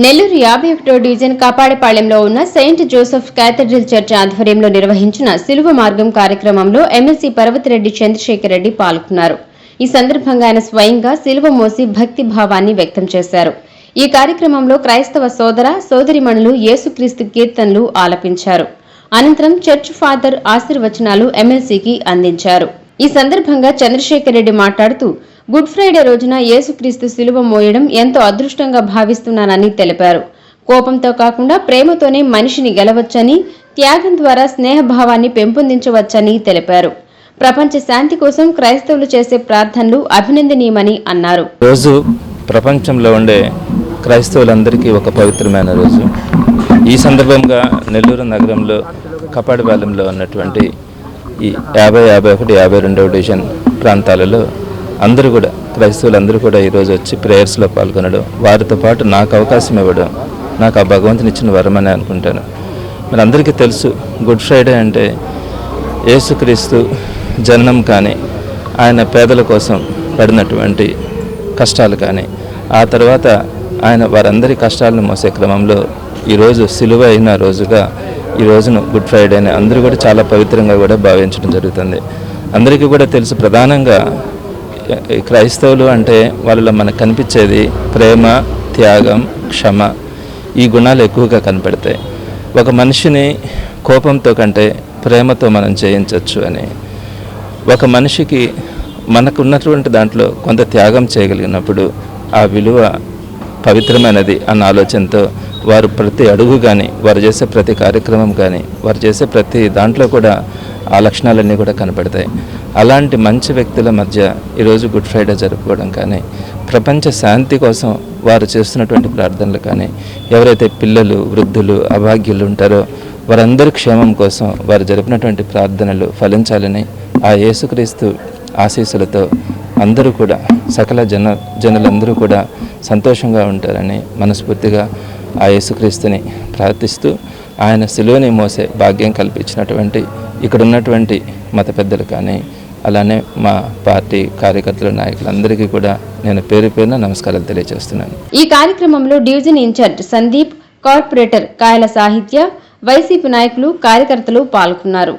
Nellore 51వ division కాపాడపాళెంలో ఉన్న Saint Joseph cathedral church ఆధ్వర్యంలో నిర్వహించిన సిలువ మార్గం కార్యక్రమంలో ఎమ్మెల్సీ పర్వతిరెడ్డి చంద్రశేఖర్ రెడ్డి పాల్గొన్నారు. ఈ సందర్భంగా ఆయన స్వయంగా సిలువ మోసి భక్తి భావాన్ని వ్యక్తం చేశారు. ఈ కార్యక్రమంలో క్రైస్తవ సోదర సోదరిమణులు యేసుక్రీస్తు కీర్తనలు ఆలపించారు. అనంతరం చర్చ్ ఫాదర్ ఆశీర్వచనాలు ఎమ్మెల్సీకి అందించారు. ఈ సందర్భంగా చంద్రశేఖర్ రెడ్డి మాట్లాడుతూ గుడ్ ఫ్రైడే రోజున యేసుక్రీస్తు సిలువ మోయడం ఎంతో అదృష్టంగా భావిస్తున్నానని తెలిపారు. కోపంతో కాకుండా ప్రేమతోనే మనిషిని గెలవచ్చని, త్యాగం ద్వారా స్నేహభావాన్ని పెంపొందించవచ్చని తెలిపారు. ప్రపంచ శాంతి కోసం క్రైస్తవులు చేసే ప్రార్థనలు అభినందనీయమని అన్నారు. రోజు ప్రపంచంలో ఉండే క్రైస్తవులందరికీ ఒక పవిత్రమైన రోజు. ఈ సందర్భంగా నెల్లూరు నగరంలో కపాడపాలెంలో ఉన్నటువంటి ఈ 50, 51, 52వ డివిజన్ ప్రాంతాలలో అందరూ కూడా క్రైస్తవులందరూ కూడా ఈరోజు వచ్చి ప్రేయర్స్లో పాల్గొనడం, వారితో పాటు నాకు అవకాశం ఇవ్వడం నాకు ఆ భగవంతుని ఇచ్చిన వరమని అనుకుంటాను. మరి అందరికీ తెలుసు, గుడ్ ఫ్రైడే అంటే యేసుక్రీస్తు జననం కానీ, ఆయన పేదల కోసం పడినటువంటి కష్టాలు కానీ, ఆ తర్వాత ఆయన వారందరి కష్టాలను మోసే క్రమంలో ఈరోజు సిలువ అయిన రోజుగా ఈ రోజును గుడ్ ఫ్రైడేని అందరూ కూడా చాలా పవిత్రంగా కూడా భావించడం జరుగుతుంది. అందరికీ కూడా తెలుసు, ప్రధానంగా క్రైస్తవులు అంటే వాళ్ళలో మనకు కనిపించేది ప్రేమ, త్యాగం, క్షమ, ఈ గుణాలు ఎక్కువగా కనపడతాయి. ఒక మనిషిని కోపంతో కంటే ప్రేమతో మనం జయించవచ్చు అని, ఒక మనిషికి మనకు ఉన్నటువంటి దాంట్లో కొంత త్యాగం చేయగలిగినప్పుడు ఆ విలువ పవిత్రమైనది అన్న ఆలోచనతో వారు ప్రతి అడుగు కానీ, వారు చేసే ప్రతి కార్యక్రమం కానీ, వారు చేసే ప్రతి దాంట్లో కూడా ఆ లక్షణాలన్నీ కూడా కనపడతాయి. అలాంటి మంచి వ్యక్తుల మధ్య ఈరోజు గుడ్ ఫ్రైడే జరుపుకోవడం కానీ, ప్రపంచ శాంతి కోసం వారు చేస్తున్నటువంటి ప్రార్థనలు కానీ, ఎవరైతే పిల్లలు, వృద్ధులు, అభాగ్యులు ఉంటారో వారందరి క్షేమం కోసం వారు జరిపినటువంటి ప్రార్థనలు ఫలించాలని ఆ యేసుక్రీస్తు ఆశీస్సులతో అందరూ కూడా సకల జనులందరూ కూడా సంతోషంగా ఉంటారని మనస్ఫూర్తిగా ఆ యేసుక్రీస్తుని ప్రార్థిస్తూ, ఆయన సిలువని మోసే భాగ్యం కల్పించినటువంటి ఇక్కడ ఉన్నటువంటి మత పెద్దలు కానీ, అలానే మా పార్టీ కార్యకర్తలు, నాయకులందరికీ కూడా నేను పేరు పేరున నమస్కారాలు తెలియజేస్తున్నాను. ఈ కార్యక్రమంలో డివిజన్ ఇన్ఛార్జ్ సందీప్, కార్పొరేటర్ కాయల సాహిత్య, వైసీపీ నాయకులు, కార్యకర్తలు పాల్గొన్నారు.